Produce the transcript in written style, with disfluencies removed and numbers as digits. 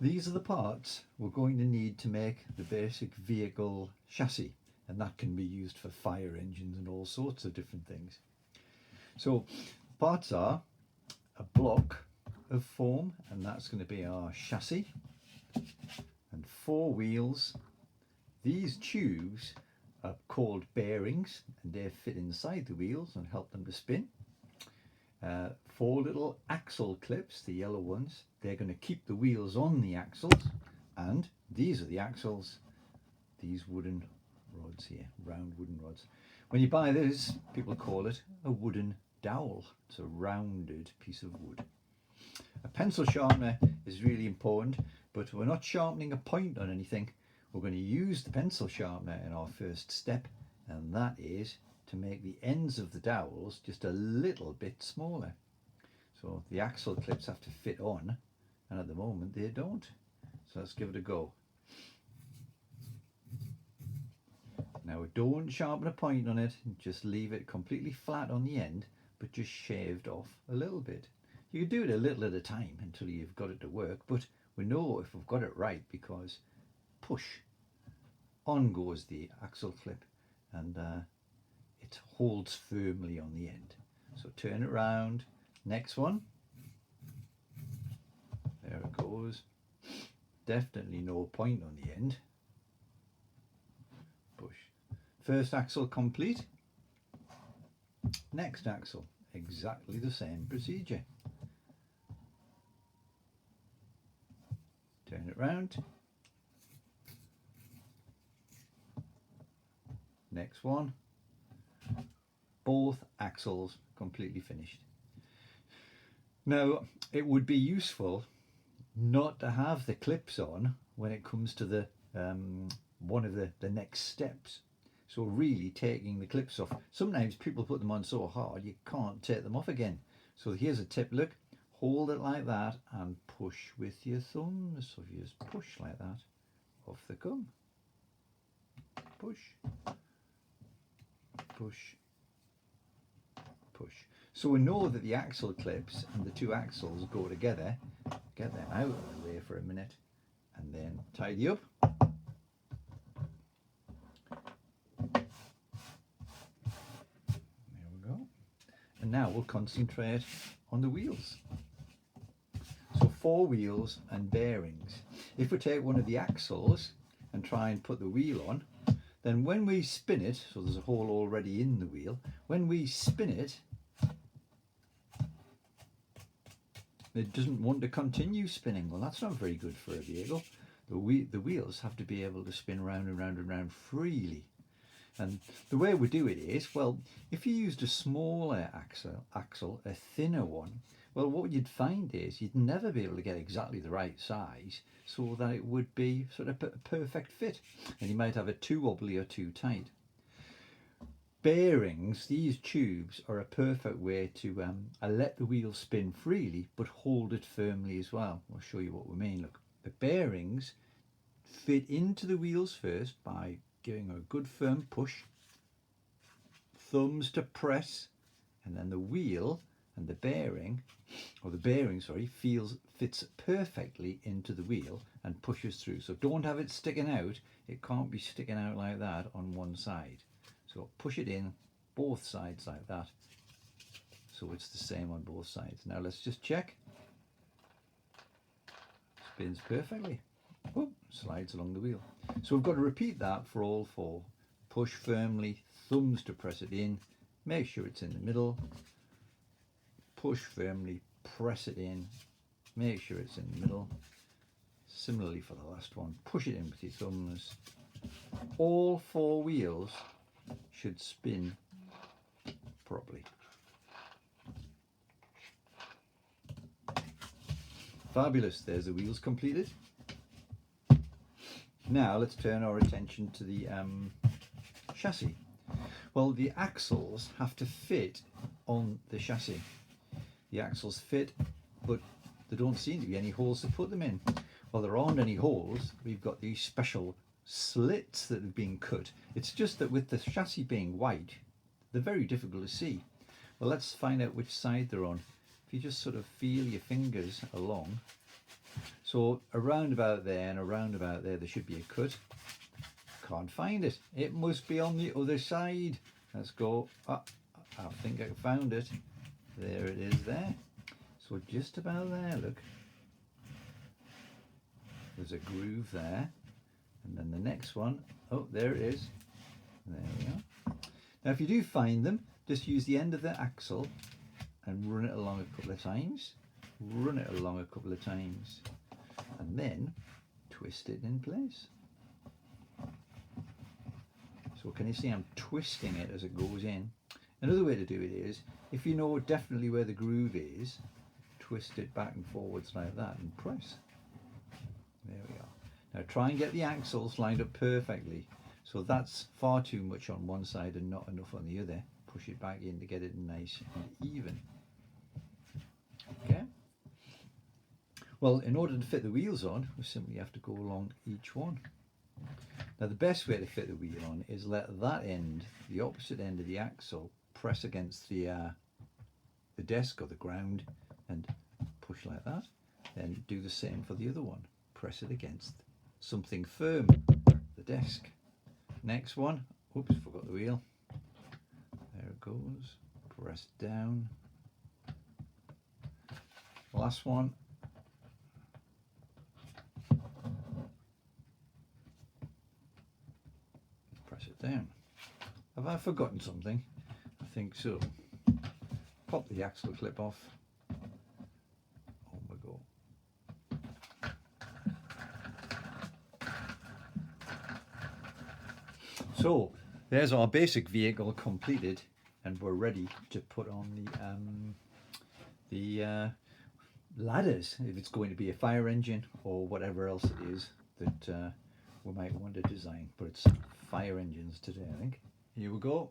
These are the parts we're going to need to make the basic vehicle chassis, and that can be used for fire engines and all sorts of different things. So parts are a block of foam, and that's going to be our chassis, and 4 wheels. These tubes are called bearings, and they fit inside the wheels and help them to spin. 4 little axle clips, the yellow ones, they're going to keep the wheels on the axles, and these are the axles, these wooden rods here, round wooden rods. When you buy this, people call it a wooden dowel. It's a rounded piece of wood. A pencil sharpener is really important, but we're not sharpening a point on anything. We're going to use the pencil sharpener in our first step, and that is to make the ends of the dowels just a little bit smaller. So the axle clips have to fit on, and at the moment they don't. So let's give it a go. Now don't sharpen a point on it, just leave it completely flat on the end, but just shaved off a little bit. You can do it a little at a time until you've got it to work, but we know if we've got it right because push, on goes the axle clip, and it holds firmly on the end. So turn it round, next one, there it goes, definitely no point on the end, push. First axle complete, next axle, exactly the same procedure. Turn it round, next one, both axles completely finished. Now it would be useful not to have the clips on when it comes to the one of the next steps. So really taking the clips off. Sometimes people put them on so hard you can't take them off again. So here's a tip, look, hold it like that and push with your thumbs. So if you just push like that, off they come. Push, push, push. So we know that the axle clips and the 2 axles go together. Get them out of the way for a minute and then tidy up. There we go. And now we'll concentrate on the wheels. So 4 wheels and bearings. If we take one of the axles and try and put the wheel on, then when we spin it, so there's a hole already in the wheel, when we spin it, it doesn't want to continue spinning. Well, that's not very good for a vehicle. The wheels have to be able to spin round and round and round freely. And the way we do it is, well, if you used a smaller axle, a thinner one, well, what you'd find is you'd never be able to get exactly the right size so that it would be sort of a perfect fit. And you might have it too wobbly or too tight. Bearings, these tubes are a perfect way to let the wheel spin freely but hold it firmly as well. I'll show you what we mean. Look, the bearings fit into the wheels first by giving a good firm push, thumbs to press, and then the wheel and the bearing, or the bearing, sorry, fits perfectly into the wheel and pushes through. So don't have it sticking out. It can't be sticking out like that on one side. So push it in both sides like that, so it's the same on both sides. Now let's just check. Spins perfectly. Whoop, slides along the wheel. So we've got to repeat that for all 4. Push firmly, thumbs to press it in, make sure it's in the middle, push firmly, press it in, make sure it's in the middle. Similarly for the last one, push it in with your thumbs. All 4 wheels should spin properly. Fabulous, there's the wheels completed. Now let's turn our attention to the chassis. Well, the axles have to fit on the chassis. The axles fit, but there don't seem to be any holes to put them in. Well, there aren't any holes. We've got these special slits that have been cut. It's just that with the chassis being white, they're very difficult to see. Well, let's find out which side they're on. If you just sort of feel your fingers along, So around about there and around about there, there should be a cut. Can't find it. It must be on the other side. Let's go. Ah, I think I found it. There it is there. So just about there, look. There's a groove there. And then the next one, oh, there it is. There we are. Now if you do find them, just use the end of the axle and run it along a couple of times. Run it along a couple of times. And then twist it in place. So can you see I'm twisting it as it goes in? Another way to do it is, if you know definitely where the groove is, twist it back and forwards like that and press. There we are. Now try and get the axles lined up perfectly. So that's far too much on one side and not enough on the other. Push it back in to get it nice and even. Okay. Well, in order to fit the wheels on, we simply have to go along each one. Now the best way to fit the wheel on is let that end, the opposite end of the axle, press against the desk or the ground and push like that. Then do the same for the other one. Press it against something firm, the desk. Next one, oops, forgot the wheel. There it goes. Press down. Last one. Press it down. Have I forgotten something? I think so. Pop the axle clip off. On we go. So there's our basic vehicle completed, and we're ready to put on the ladders if it's going to be a fire engine or whatever else it is that we might want to design. But it's fire engines today, I think. Here we go.